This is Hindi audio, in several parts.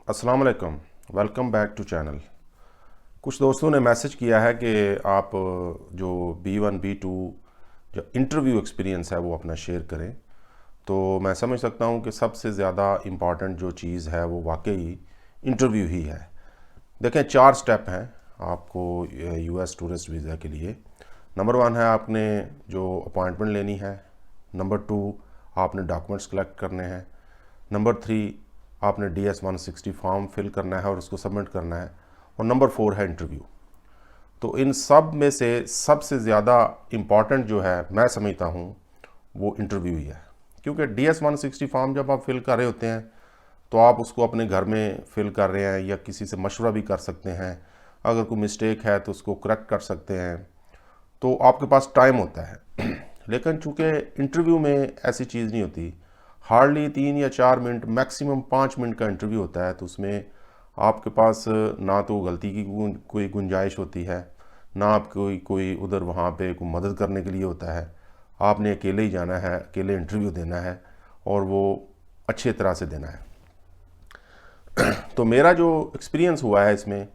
अस्सलाम वालेकुम, वेलकम बैक टू चैनल। कुछ दोस्तों ने मैसेज किया है कि आप जो B1 B2 जो इंटरव्यू एक्सपीरियंस है वो अपना शेयर करें। तो मैं समझ सकता हूँ कि सबसे ज़्यादा इम्पॉर्टेंट जो चीज़ है वो वाकई इंटरव्यू ही है। देखें, 4 स्टेप हैं आपको US टूरिस्ट वीज़ा के लिए। नंबर 1 है आपने जो अपॉइंटमेंट लेनी है। नंबर 2 आपने डॉक्यूमेंट्स कलेक्ट करने हैं। नंबर 3 आपने DS-160 फॉर्म फिल करना है और उसको सबमिट करना है। और नंबर 4 है इंटरव्यू। तो इन सब में से सबसे ज़्यादा इम्पॉर्टेंट जो है मैं समझता हूँ वो इंटरव्यू ही है, क्योंकि DS-160 फॉर्म जब आप फिल कर रहे होते हैं तो आप उसको अपने घर में फिल कर रहे हैं या किसी से मशवरा भी कर सकते हैं। अगर कोई मिस्टेक है तो उसको करेक्ट कर सकते हैं, तो आपके पास टाइम होता है। लेकिन चूँकि इंटरव्यू में ऐसी चीज़ नहीं होती, हार्डली 3 या 4 मिनट, मैक्सिमम 5 मिनट का इंटरव्यू होता है। तो उसमें आपके पास ना तो गलती की कोई गुंजाइश होती है, ना आपको कोई उधर वहाँ पे कोई मदद करने के लिए होता है। आपने अकेले ही जाना है, अकेले इंटरव्यू देना है और वो अच्छे तरह से देना है। तो मेरा जो एक्सपीरियंस हुआ है इसमें,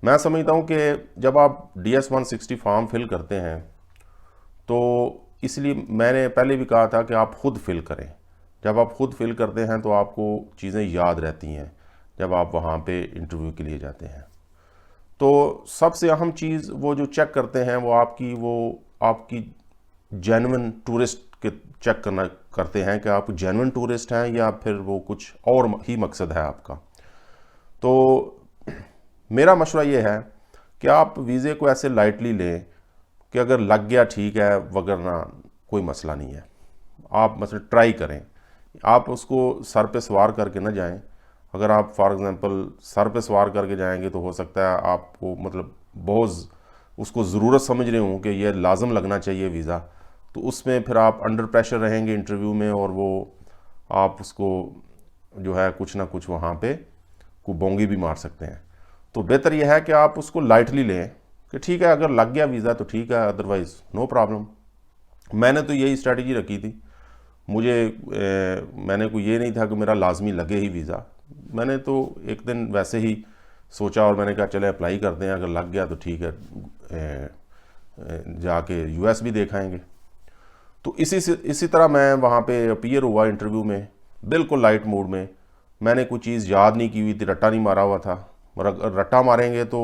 मैं समझता हूँ कि जब आप DS-160 फॉर्म फिल करते हैं तो इसलिए मैंने पहले भी कहा था कि आप खुद फिल करें। जब आप खुद फिल करते हैं तो आपको चीज़ें याद रहती हैं जब आप वहाँ पे इंटरव्यू के लिए जाते हैं। तो सबसे अहम चीज़ वो जो चेक करते हैं वो आपकी जेन्युइन टूरिस्ट के चेक करते हैं कि आप जेन्युइन टूरिस्ट हैं या फिर वो कुछ और ही मकसद है आपका। तो मेरा मशवरा ये है कि आप वीज़े को ऐसे लाइटली लें कि अगर लग गया ठीक है, वगरना कोई मसला नहीं है। आप मतलब ट्राई करें, आप उसको सर पे सवार करके ना जाएं। अगर आप फॉर एग्ज़ाम्पल सर पे सवार करके जाएंगे तो हो सकता है आपको मतलब बहुत उसको ज़रूरत समझ रहे हों कि ये लाजम लगना चाहिए वीज़ा, तो उसमें फिर आप अंडर प्रेशर रहेंगे इंटरव्यू में और वो आप उसको जो है कुछ ना कुछ वहाँ पे को बोंगी भी मार सकते हैं। तो बेहतर यह है कि आप उसको लाइटली लें कि ठीक है, अगर लग गया वीज़ा तो ठीक है, अदरवाइज़ नो प्रॉब्लम। मैंने तो यही स्ट्रेटजी रखी थी। मैंने कोई ये नहीं था कि मेरा लाजमी लगे ही वीज़ा। मैंने तो एक दिन वैसे ही सोचा और मैंने कहा चले अप्लाई करते हैं, अगर लग गया तो ठीक है, जाके US भी देखाएंगे। तो इसी तरह मैं वहाँ पे अपीयर हुआ इंटरव्यू में, बिल्कुल लाइट मूड में। मैंने कोई चीज़ याद नहीं की हुई थी, रट्टा नहीं मारा हुआ था। और अगर रट्टा मारेंगे तो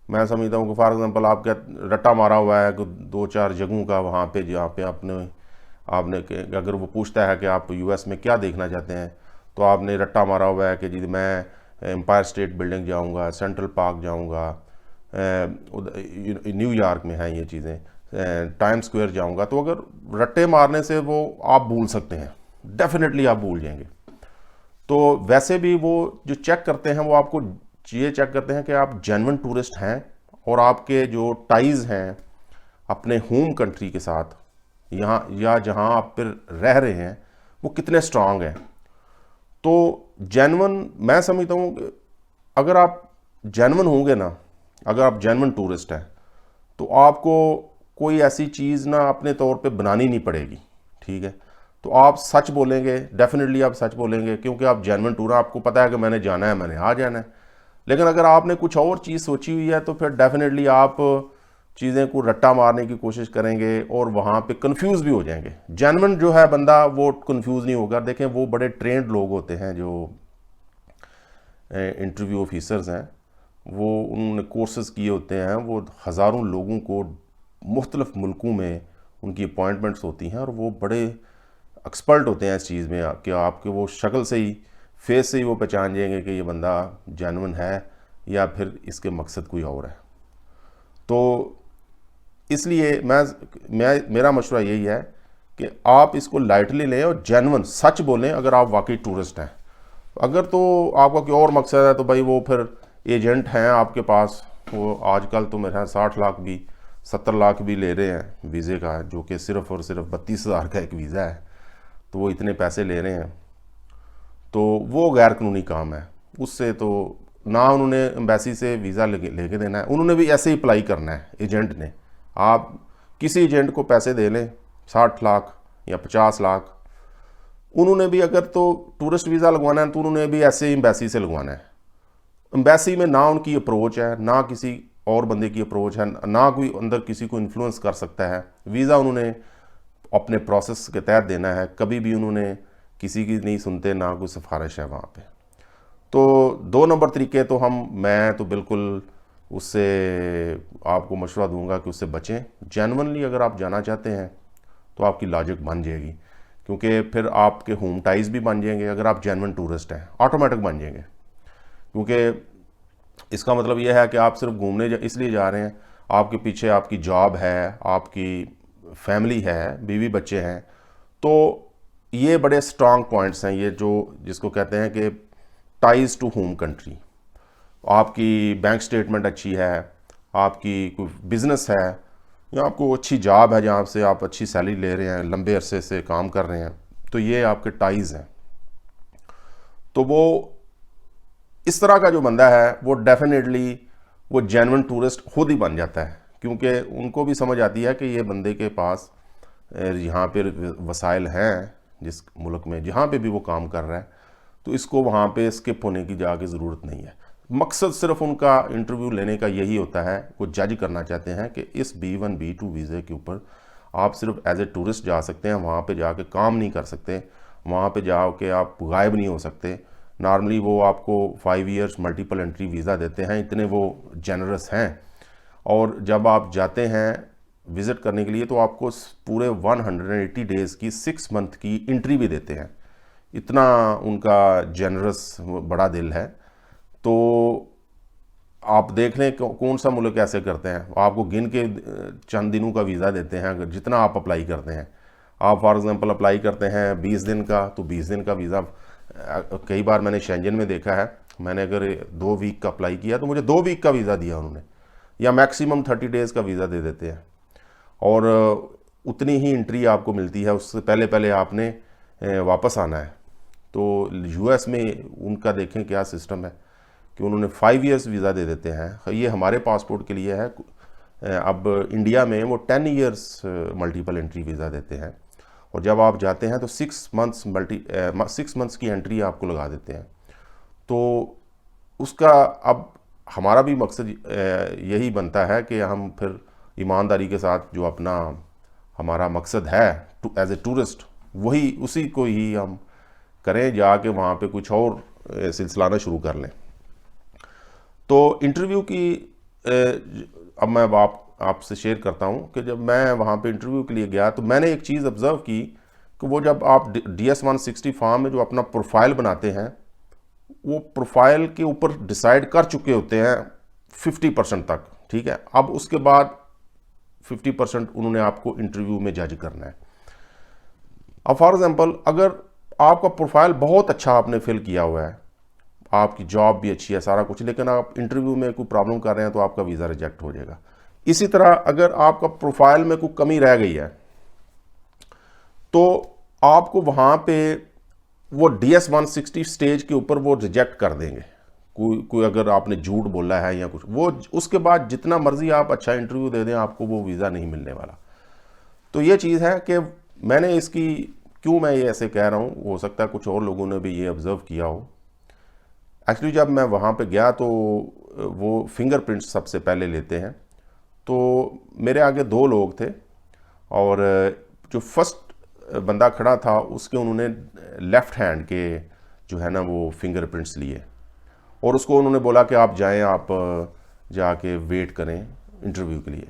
मैं समझता हूँ कि फॉर एग्ज़ाम्पल आप क्या रट्टा मारा हुआ है कि 2-4 जगहों का वहाँ पे जहाँ पे आपने अगर वो पूछता है कि आप US में क्या देखना चाहते हैं, तो आपने रट्टा मारा हुआ है कि जी मैं एम्पायर स्टेट बिल्डिंग जाऊँगा, सेंट्रल पार्क जाऊँगा, न्यूयॉर्क में हैं ये चीज़ें, टाइम स्क्वायर जाऊँगा। तो अगर रट्टे मारने से वो आप भूल सकते हैं, डेफिनेटली आप भूल जाएंगे। तो वैसे भी वो जो चेक करते हैं वो आपको ये चेक करते हैं कि आप जेन्युइन टूरिस्ट हैं और आपके जो टाइज़ हैं अपने होम कंट्री के साथ, यहाँ या जहाँ आप फिर रह रहे हैं, वो कितने स्ट्रांग हैं। तो जेन्युइन मैं समझता हूँ कि अगर आप जेन्युइन होंगे ना, अगर आप जेन्युइन टूरिस्ट हैं तो आपको कोई ऐसी चीज़ ना अपने तौर पे बनानी नहीं पड़ेगी, ठीक है। तो आप सच बोलेंगे, डेफिनेटली आप सच बोलेंगे, क्योंकि आप जेन्युइन टूर, आपको पता है कि मैंने जाना है, मैंने आ जाना है। लेकिन अगर आपने कुछ और चीज़ सोची हुई है तो फिर डेफिनेटली आप चीज़ें को रट्टा मारने की कोशिश करेंगे और वहाँ पे कंफ्यूज भी हो जाएंगे। जेन्युइन जो है बंदा वो कंफ्यूज नहीं होगा। देखें, वो बड़े ट्रेंड लोग होते हैं जो इंटरव्यू ऑफिसर्स हैं, वो उन्होंने कोर्सेज किए होते हैं, वो हज़ारों लोगों को मुख्तलिफ मुल्कों में उनकी अपॉइंटमेंट्स होती हैं और वो बड़े एक्सपर्ट होते हैं इस चीज़ में कि आपके वो शक्ल से ही, फेस से ही वो पहचान जाएंगे कि ये बंदा जेन्युइन है या फिर इसके मकसद कोई और है। तो इसलिए मेरा मशवरा यही है कि आप इसको लाइटली लें और जेन्युइन सच बोलें अगर आप वाकई टूरिस्ट हैं। अगर तो आपका कोई और मकसद है तो भाई वो फिर एजेंट हैं आपके पास, वो आजकल तो मेरे यहाँ 60 लाख भी 70 लाख भी ले रहे हैं वीज़े का, जो कि सिर्फ़ और सिर्फ 32,000 का एक वीज़ा है। तो वो इतने पैसे ले रहे हैं, तो वो गैर कानूनी काम है। उससे तो ना उन्होंने एम्बेसी से वीज़ा लेके देना है, उन्होंने भी ऐसे ही अप्लाई करना है एजेंट ने। आप किसी एजेंट को पैसे दे लें 60 लाख या 50 लाख, उन्होंने भी अगर तो टूरिस्ट वीज़ा लगवाना है तो उन्होंने भी ऐसे ही एम्बेसी से लगवाना है। एम्बेसी में ना उनकी अप्रोच है, ना किसी और बंदे की अप्रोच है, ना कोई अंदर किसी को इन्फ्लुएंस कर सकता है। वीज़ा उन्होंने अपने प्रोसेस के तहत देना है, कभी भी उन्होंने किसी की नहीं सुनते, ना कोई सिफारिश है वहाँ पे। तो 2 नंबर तरीके तो मैं तो बिल्कुल उससे आपको मशवरा दूंगा कि उससे बचें। जेन्युइनली अगर आप जाना चाहते हैं तो आपकी लॉजिक बन जाएगी, क्योंकि फिर आपके होम टाइज भी बन जाएंगे। अगर आप जेन्युइन टूरिस्ट हैं ऑटोमेटिक बन जाएंगे, क्योंकि इसका मतलब यह है कि आप सिर्फ घूमने इसलिए जा रहे हैं, आपके पीछे आपकी जॉब है, आपकी फैमिली है, बीवी बच्चे हैं। तो ये बड़े स्ट्रांग पॉइंट्स हैं, ये जो जिसको कहते हैं कि टाइज टू होम कंट्री। आपकी बैंक स्टेटमेंट अच्छी है, आपकी कोई बिजनेस है, या आपको अच्छी जॉब है जहाँ से आप अच्छी सैलरी ले रहे हैं, लंबे अरसे से काम कर रहे हैं, तो ये आपके टाइज हैं। तो वो इस तरह का जो बंदा है वो डेफिनेटली वो जेन्युइन टूरिस्ट खुद ही बन जाता है, क्योंकि उनको भी समझ आती है कि ये बंदे के पास यहाँ पर वसाइल हैं, जिस मुल्क में जहाँ पे भी वो काम कर रहा है, तो इसको वहाँ पे स्किप होने की जाके ज़रूरत नहीं है। मकसद सिर्फ उनका इंटरव्यू लेने का यही होता है, वो जज करना चाहते हैं कि इस B1 B2 वीज़े के ऊपर आप सिर्फ एज ए टूरिस्ट जा सकते हैं, वहाँ पे जाके काम नहीं कर सकते, वहाँ पे जाके आप गायब नहीं हो सकते। नॉर्मली वो आपको 5 इयर्स मल्टीपल एंट्री वीज़ा देते हैं, इतने वो जेनरस हैं। और जब आप जाते हैं विज़िट करने के लिए तो आपको पूरे 180 डेज़ की 6 मंथ की एंट्री भी देते हैं। इतना उनका जेनरस बड़ा दिल है। तो आप देख लें कौन सा मुल्क ऐसे करते हैं, आपको गिन के चंद दिनों का वीज़ा देते हैं। अगर जितना आप अप्लाई करते हैं, आप फॉर एग्जांपल अप्लाई करते हैं 20 दिन का, तो 20 दिन का वीज़ा कई बार मैंने शेंजन में देखा है, मैंने अगर 2 वीक का अप्लाई किया तो मुझे 2 वीक का वीज़ा दिया उन्होंने, या मैक्सिमम 30 डेज़ का वीज़ा दे देते हैं। और उतनी ही एंट्री आपको मिलती है, उससे पहले पहले आपने वापस आना है। तो US में उनका देखें क्या सिस्टम है कि उन्होंने 5 इयर्स वीज़ा दे देते हैं। ये हमारे पासपोर्ट के लिए है, अब इंडिया में वो 10 इयर्स मल्टीपल एंट्री वीज़ा देते हैं। और जब आप जाते हैं तो 6 मंथ्स की एंट्री आपको लगा देते हैं। तो उसका अब हमारा भी मकसद यही बनता है कि हम फिर ईमानदारी के साथ जो अपना हमारा मकसद है एज ए टूरिस्ट, वही उसी को ही हम करें, जाके वहाँ पे कुछ और सिलसिला शुरू कर लें। तो इंटरव्यू की अब मैं आपसे शेयर करता हूँ कि जब मैं वहाँ पे इंटरव्यू के लिए गया तो मैंने एक चीज़ ऑब्ज़र्व की कि वो जब आप DS-160 फॉर्म में जो अपना प्रोफाइल बनाते हैं, वो प्रोफाइल के ऊपर डिसाइड कर चुके होते हैं 50% तक, ठीक है। अब उसके बाद 50% उन्होंने आपको इंटरव्यू में जज करना है। अब फॉर एग्जांपल अगर आपका प्रोफाइल बहुत अच्छा आपने फिल किया हुआ है, आपकी जॉब भी अच्छी है, सारा कुछ, लेकिन आप इंटरव्यू में कोई प्रॉब्लम कर रहे हैं तो आपका वीज़ा रिजेक्ट हो जाएगा। इसी तरह अगर आपका प्रोफाइल में कोई कमी रह गई है तो आपको वहाँ पे वो DS-160 स्टेज के ऊपर वो रिजेक्ट कर देंगे। कोई अगर आपने झूठ बोला है या कुछ, वो उसके बाद जितना मर्जी आप अच्छा इंटरव्यू दे दें, आपको वो वीज़ा नहीं मिलने वाला। तो ये चीज़ है कि मैंने इसकी क्यों मैं ये ऐसे कह रहा हूँ, हो सकता है कुछ और लोगों ने भी ये ऑब्ज़र्व किया हो। एक्चुअली जब मैं वहाँ पे गया तो वो फिंगरप्रिंट्स सबसे पहले लेते हैं। तो मेरे आगे 2 लोग थे और जो फर्स्ट बंदा खड़ा था उसके उन्होंने लेफ़्ट हैंड के जो है ना वो फिंगरप्रिंट्स लिए, और उसको उन्होंने बोला कि आप जाएं, आप जाके वेट करें इंटरव्यू के लिए।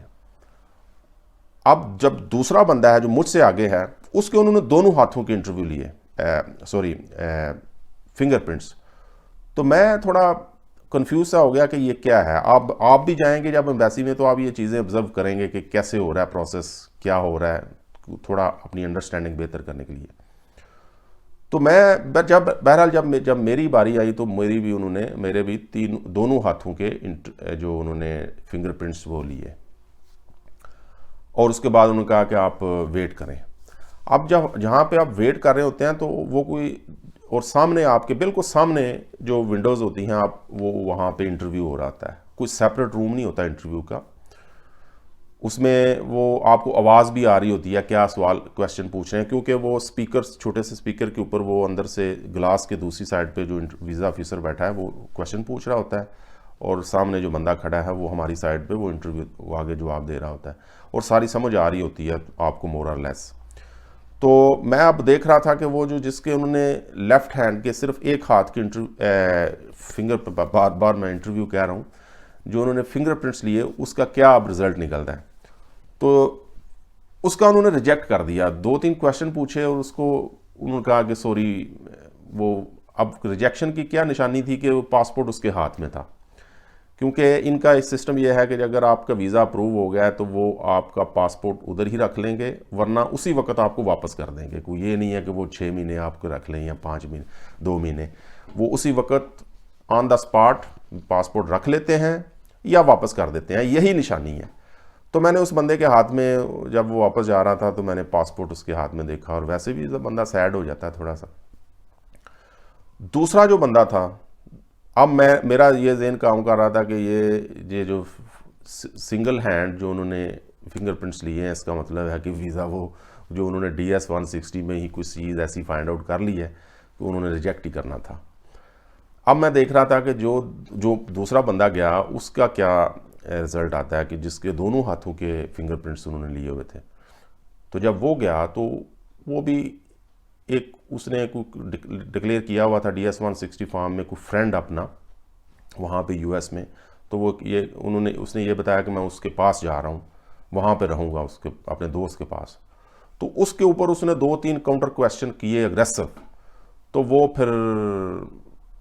अब जब दूसरा बंदा है जो मुझसे आगे है, उसके उन्होंने दोनों हाथों के इंटरव्यू लिए, फिंगरप्रिंट्स। तो मैं थोड़ा कंफ्यूज सा हो गया कि ये क्या है। आप भी जाएंगे जब एम्बेसी में तो आप ये चीज़ें ऑब्जर्व करेंगे कि कैसे हो रहा है प्रोसेस, क्या हो रहा है, थोड़ा अपनी अंडरस्टैंडिंग बेहतर करने के लिए। तो मैं बहरहाल जब मेरी बारी आई तो मेरे भी दोनों हाथों के जो उन्होंने फिंगरप्रिंट्स वो लिए, और उसके बाद उन्होंने कहा कि आप वेट करें। अब जहाँ पे आप वेट कर रहे होते हैं तो वो कोई, और सामने आपके बिल्कुल सामने जो विंडोज़ होती हैं, आप वो वहाँ पे इंटरव्यू हो रहा होता है, कोई सेपरेट रूम नहीं होता इंटरव्यू का। उसमें वो आपको आवाज़ भी आ रही होती है क्या सवाल क्वेश्चन पूछ रहे हैं, क्योंकि वो स्पीकर, छोटे से स्पीकर के ऊपर वो अंदर से ग्लास के दूसरी साइड पे जो वीज़ा ऑफिसर बैठा है वो क्वेश्चन पूछ रहा होता है, और सामने जो बंदा खड़ा है वो हमारी साइड पे वो इंटरव्यू आगे जवाब दे रहा होता है, और सारी समझ आ रही होती है आपको मोर और लेस। तो मैं अब देख रहा था कि वो जो जिसके उन्होंने लेफ्ट हैंड के सिर्फ एक हाथ के फिंगर पर, बार बार मैं इंटरव्यू कह रहा हूँ, जो उन्होंने फिंगरप्रिंट्स लिए उसका क्या अब रिजल्ट निकलता है। तो उसका उन्होंने रिजेक्ट कर दिया, 2-3 क्वेश्चन पूछे और उसको उन्होंने कहा कि सॉरी, वो अब रिजेक्शन की क्या निशानी थी कि वो पासपोर्ट उसके हाथ में था, क्योंकि इनका इस सिस्टम ये है कि अगर आपका वीज़ा अप्रूव हो गया है तो वो आपका पासपोर्ट उधर ही रख लेंगे, वरना उसी वक्त आपको वापस कर देंगे। कोई ये नहीं है कि वो 6 महीने आपको रख लें या 5 महीने, 2 महीने, वो उसी वक्त ऑन द स्पॉट पासपोर्ट रख लेते हैं या वापस कर देते हैं, यही निशानी है। तो मैंने उस बंदे के हाथ में, जब वो वापस जा रहा था तो मैंने पासपोर्ट उसके हाथ में देखा, और वैसे भी जब बंदा सैड हो जाता है थोड़ा सा। दूसरा जो बंदा था, अब मेरा ये ज़हन काम कर रहा था कि ये जो सिंगल हैंड जो उन्होंने फिंगरप्रिंट्स लिए हैं, इसका मतलब है कि वीज़ा वो जो उन्होंने DS 160 में ही कुछ चीज़ ऐसी फाइंड आउट कर ली है कि उन्होंने रिजेक्ट ही करना था। अब मैं देख रहा था कि जो जो दूसरा बंदा गया उसका क्या रिज़ल्ट आता है, कि जिसके दोनों हाथों के फिंगरप्रिंट्स उन्होंने लिए हुए थे। तो जब वो गया तो वो भी एक, उसने डिक्लेयर किया हुआ था DS 160 फॉर्म में कोई फ्रेंड अपना वहाँ पे US में, तो वो ये उसने ये बताया कि मैं उसके पास जा रहा हूँ, वहाँ पे रहूँगा उसके अपने दोस्त के पास। तो उसके ऊपर उसने 2-3 काउंटर क्वेश्चन किए अग्रेसिव, तो वो फिर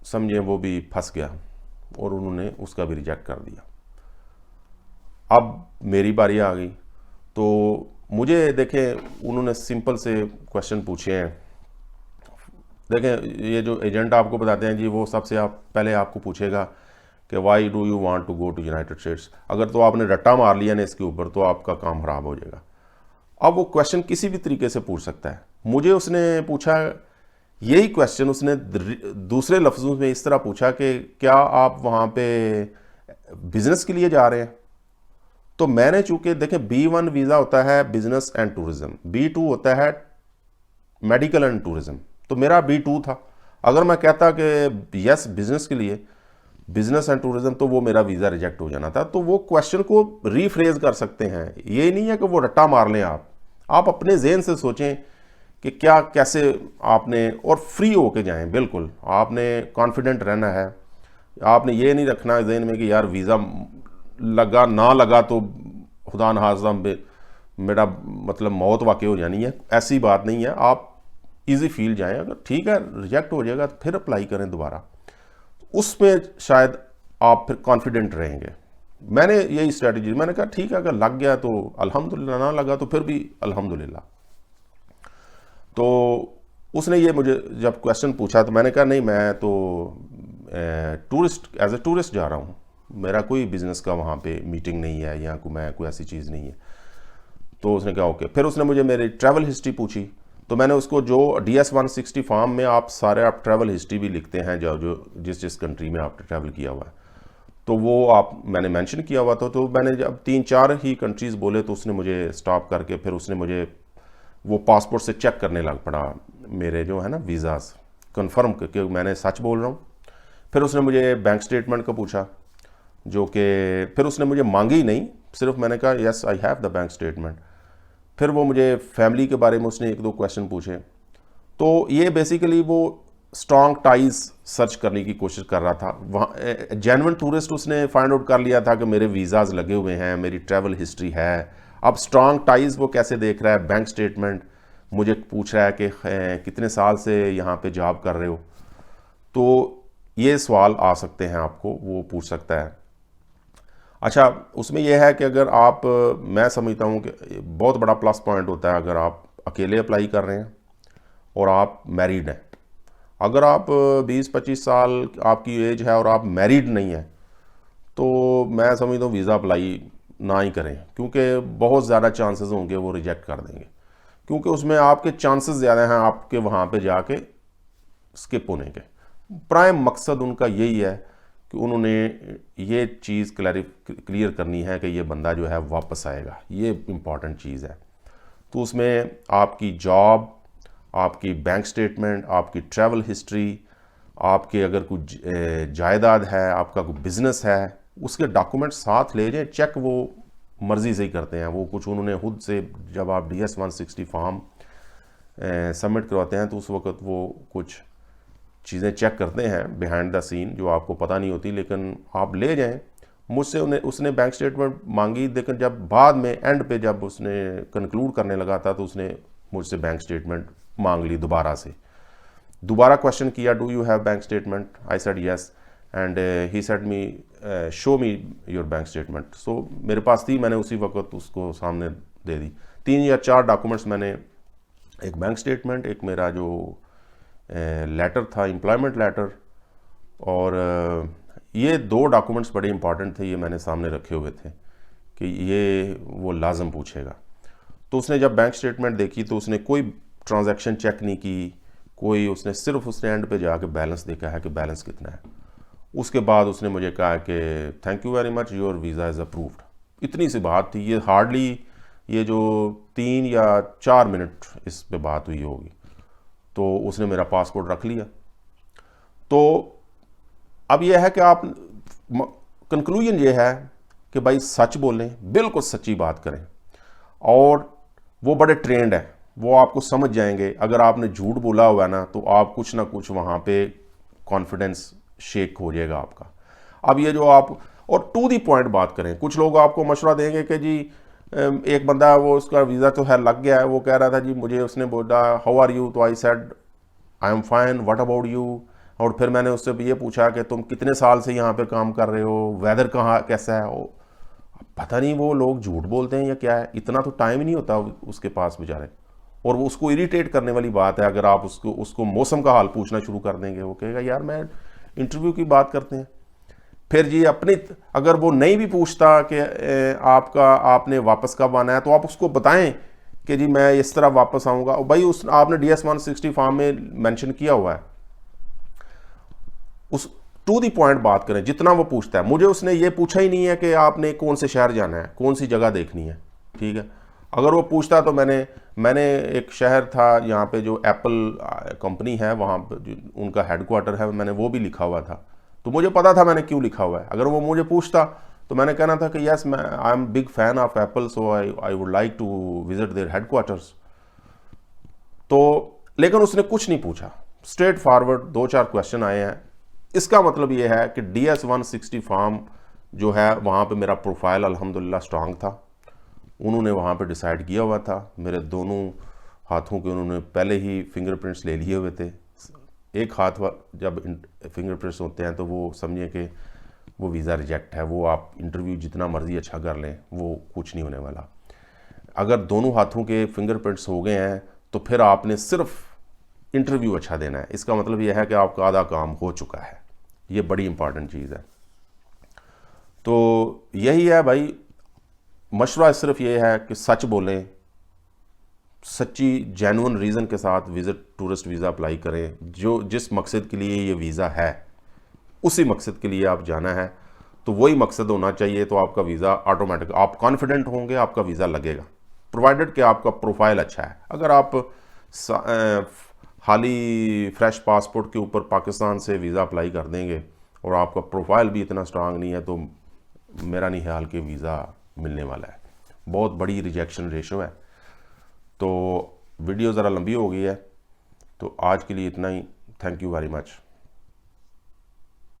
समझे वो भी फंस गया और उन्होंने उसका भी रिजेक्ट कर दिया। अब मेरी बारी आ गई, तो मुझे देखें उन्होंने सिंपल से क्वेश्चन पूछे हैं। देखें, ये जो एजेंट आपको बताते हैं जी, वो सबसे पहले आपको पूछेगा कि why do you want to go to United States. अगर तो आपने रट्टा मार लिया ना इसके ऊपर तो आपका काम खराब हो जाएगा। अब वो क्वेश्चन किसी भी तरीके से पूछ सकता है। मुझे उसने पूछा यही क्वेश्चन, उसने दूसरे लफ्ज़ों में इस तरह पूछा कि क्या आप वहाँ पे बिजनेस के लिए जा रहे हैं। तो मैंने चूंकि देखें B1 वीज़ा होता है बिजनेस एंड टूरिज्म, B2 होता है मेडिकल एंड टूरिज्म, तो मेरा B2 था। अगर मैं कहता कि यस बिजनेस के लिए, बिजनेस एंड टूरिज्म, तो वो मेरा वीज़ा रिजेक्ट हो जाना था। तो वो क्वेश्चन को रीफ्रेज कर सकते हैं, ये नहीं है कि वो रट्टा मार लें। आप अपने जहन से सोचें कि क्या कैसे आपने, और फ्री होके जाएं, बिल्कुल आपने कॉन्फिडेंट रहना है। आपने ये नहीं रखना जहन में कि यार वीज़ा लगा ना लगा तो खुदा न खास्ता मेरा मतलब मौत वाक़ई हो जानी है, ऐसी बात नहीं है। आप इजी फील जाएं, अगर ठीक है रिजेक्ट हो जाएगा तो फिर अप्लाई करें दोबारा, उसमें शायद आप फिर कॉन्फिडेंट रहेंगे। मैंने यही स्ट्रेटजी, मैंने कहा ठीक है अगर लग गया तो अल्हम्दुलिल्लाह, ना लगा तो फिर भी अल्हम्दुलिल्लाह। तो उसने ये मुझे जब क्वेश्चन पूछा तो मैंने कहा नहीं, मैं तो टूरिस्ट, एज ए टूरिस्ट जा रहा हूँ, मेरा कोई बिज़नेस का वहाँ पे मीटिंग नहीं है या कोई ऐसी चीज़ नहीं है। तो उसने कहा ओके। फिर उसने मुझे मेरी ट्रैवल हिस्ट्री पूछी, तो मैंने उसको जो DS 160 फॉर्म में आप ट्रैवल हिस्ट्री भी लिखते हैं, जो जिस कंट्री में आपने ट्रैवल किया हुआ है, तो वो मैंने मेंशन किया हुआ था। तो मैंने जब 3-4 ही कंट्रीज़ बोले तो उसने मुझे स्टॉप करके फिर उसने मुझे वो पासपोर्ट से चेक करने लग पड़ा मेरे जो है ना वीज़ाज़, कंफर्म कि मैंने सच बोल रहा हूँ। फिर उसने मुझे बैंक स्टेटमेंट का पूछा, जो कि फिर उसने मुझे मांगी ही नहीं, सिर्फ मैंने कहा yes I have the bank statement. फिर वो मुझे फैमिली के बारे में उसने 1-2 क्वेश्चन पूछे। तो ये बेसिकली वो स्ट्रॉन्ग टाइज सर्च करने की कोशिश कर रहा था। वहाँ जेन्युइन टूरिस्ट उसने फाइंड आउट कर लिया था कि मेरे वीज़ाज़ लगे हुए हैं, मेरी ट्रैवल हिस्ट्री है। अब स्ट्रॉन्ग टाइज वो कैसे देख रहा है, बैंक स्टेटमेंट मुझे पूछ रहा है कि कितने साल से यहाँ पे जॉब कर रहे हो। तो ये सवाल आ सकते हैं आपको, वो पूछ सकता है। अच्छा, उसमें यह है कि अगर आप, मैं समझता हूँ कि बहुत बड़ा प्लस पॉइंट होता है अगर आप अकेले अप्लाई कर रहे हैं और आप मैरिड हैं। अगर आप 20-25 साल आपकी एज है और आप मैरिड नहीं हैं, तो मैं समझता हूँ वीज़ा अप्लाई ना ही करें, क्योंकि बहुत ज़्यादा चांसेस होंगे वो रिजेक्ट कर देंगे, क्योंकि उसमें आपके चांसेस ज़्यादा हैं आपके वहाँ पे जाके स्किप होने के। प्राइम मकसद उनका यही है कि उन्होंने ये चीज़ क्लियर करनी है कि ये बंदा जो है वापस आएगा, ये इम्पॉर्टेंट चीज़ है। तो उसमें आपकी जॉब, आपकी बैंक स्टेटमेंट, आपकी ट्रैवल हिस्ट्री, आपके अगर कुछ जायदाद है, आपका कोई बिज़नेस है, उसके डॉक्यूमेंट साथ ले जाएं। चेक वो मर्ज़ी से ही करते हैं, वो कुछ उन्होंने खुद से, जब आप DS 160 फॉर्म सबमिट करवाते हैं तो उस वक्त वो कुछ चीज़ें चेक करते हैं बिहाइंड द सीन, जो आपको पता नहीं होती, लेकिन आप ले जाएं। मुझसे उसने बैंक स्टेटमेंट मांगी, लेकिन जब बाद में एंड पे जब उसने कंक्लूड करने लगा था तो उसने मुझसे बैंक स्टेटमेंट मांग ली दोबारा से। दोबारा क्वेश्चन किया, do you have bank statement? I said yes, and he said me show me your bank statement. So मेरे पास थी, मैंने उसी वक्त उसको सामने दे दी। 3 या 4 डॉक्यूमेंट्स मैंने, एक बैंक स्टेटमेंट, एक मेरा जो लेटर था, एम्प्लॉयमेंट लेटर, और ये 2 डॉक्यूमेंट्स बड़े इंपॉर्टेंट थे, ये मैंने सामने रखे हुए थे कि ये वो लाजम पूछेगा। तो उसने जब बैंक स्टेटमेंट देखी तो उसने कोई ट्रांजैक्शन चेक नहीं की, कोई, उसने सिर्फ उसने एंड पे जाके बैलेंस देखा है कि बैलेंस कितना है। उसके बाद उसने मुझे कहा कि thank you very much, your visa is approved. इतनी सी बात थी, ये हार्डली ये जो 3 या 4 मिनट इस पे बात हुई होगी। तो उसने मेरा पासपोर्ट रख लिया। तो अब यह है कि आप, कंक्लूजन ये है कि भाई सच बोलें, बिल्कुल सच्ची बात करें, और वो बड़े ट्रेंड है, वो आपको समझ जाएंगे। अगर आपने झूठ बोला हुआ है ना तो आप कुछ ना कुछ वहाँ पे कॉन्फिडेंस शेक हो जाएगा आपका। अब ये जो आप, और टू दी पॉइंट बात करें। कुछ लोग आपको मशवरा देंगे कि जी एक बंदा, वो उसका वीज़ा तो है लग गया है, वो कह रहा था जी मुझे, उसने बोला हाउ आर यू, तो I said I am fine, what about you. और फिर मैंने उससे ये पूछा कि तुम कितने साल से यहाँ पे काम कर रहे हो, वेदर कहाँ कैसा है। पता नहीं वो लोग झूठ बोलते हैं या क्या है, इतना तो टाइम ही नहीं होता उसके पास बेचारे। और वो, उसको इरिटेट करने वाली बात है अगर आप उसको मौसम का हाल पूछना शुरू कर देंगे। वो कहेगा यार मैं इंटरव्यू की बात करते हैं। फिर जी अपनी, अगर वो नहीं भी पूछता कि आपने वापस कब आना है, तो आप उसको बताएं कि जी मैं इस तरह वापस आऊँगा। और भाई आपने DS 160 फॉर्म में मेंशन किया हुआ है, उस टू दी पॉइंट बात करें जितना वो पूछता है। मुझे उसने ये पूछा ही नहीं है कि आपने कौन से शहर जाना है, कौन सी जगह देखनी है, ठीक है। अगर वो पूछता तो मैंने एक शहर था यहाँ पे जो एप्पल कंपनी है, वहाँ पे उनका हेडक्वार्टर है, मैंने वो भी लिखा हुआ था, तो मुझे पता था मैंने क्यों लिखा हुआ है। अगर वो मुझे पूछता तो मैंने कहना था कि yes, I am big fan of Apple, so I would like to visit their headquarters. तो लेकिन उसने कुछ नहीं पूछा, स्ट्रेट फॉरवर्ड 2-4 क्वेश्चन आए हैं। इसका मतलब ये है कि DS 160 फॉर्म जो है, वहाँ पे मेरा प्रोफाइल अल्हम्दुलिल्लाह स्ट्रांग था। उन्होंने वहाँ पे डिसाइड किया हुआ था, मेरे दोनों हाथों के उन्होंने पहले ही फिंगरप्रिंट्स ले लिए हुए थे। एक हाथ जब फिंगरप्रिंट्स होते हैं तो वो समझिए कि वो वीज़ा रिजेक्ट है, वो आप इंटरव्यू जितना मर्जी अच्छा कर लें वो कुछ नहीं होने वाला। अगर दोनों हाथों के फिंगरप्रिंट्स हो गए हैं तो फिर आपने सिर्फ इंटरव्यू अच्छा देना है। इसका मतलब यह है कि आपका आधा काम हो चुका है। ये बड़ी इंपॉर्टेंट चीज़ है। तो यही है भाई, मशवरा सिर्फ ये है कि सच बोलें, सच्ची जेन्युइन रीज़न के साथ टूरिस्ट वीज़ा अप्लाई करें। जो जिस मकसद के लिए ये वीज़ा है उसी मकसद के लिए आप जाना है, तो वही मकसद होना चाहिए। तो आपका वीज़ा ऑटोमेटिक, आप कॉन्फिडेंट होंगे, आपका वीज़ा लगेगा, प्रोवाइडेड कि आपका प्रोफाइल अच्छा है। अगर आप हाली फ्रेश पासपोर्ट के ऊपर पाकिस्तान से वीज़ा अप्लाई कर देंगे और आपका प्रोफाइल भी इतना स्ट्रांग नहीं है, तो मेरा नहीं ख्याल कि वीज़ा मिलने वाला है। बहुत बड़ी रिजेक्शन रेशो है। तो वीडियो ज़रा लंबी हो गई है, तो आज के लिए इतना ही। Thank you very much.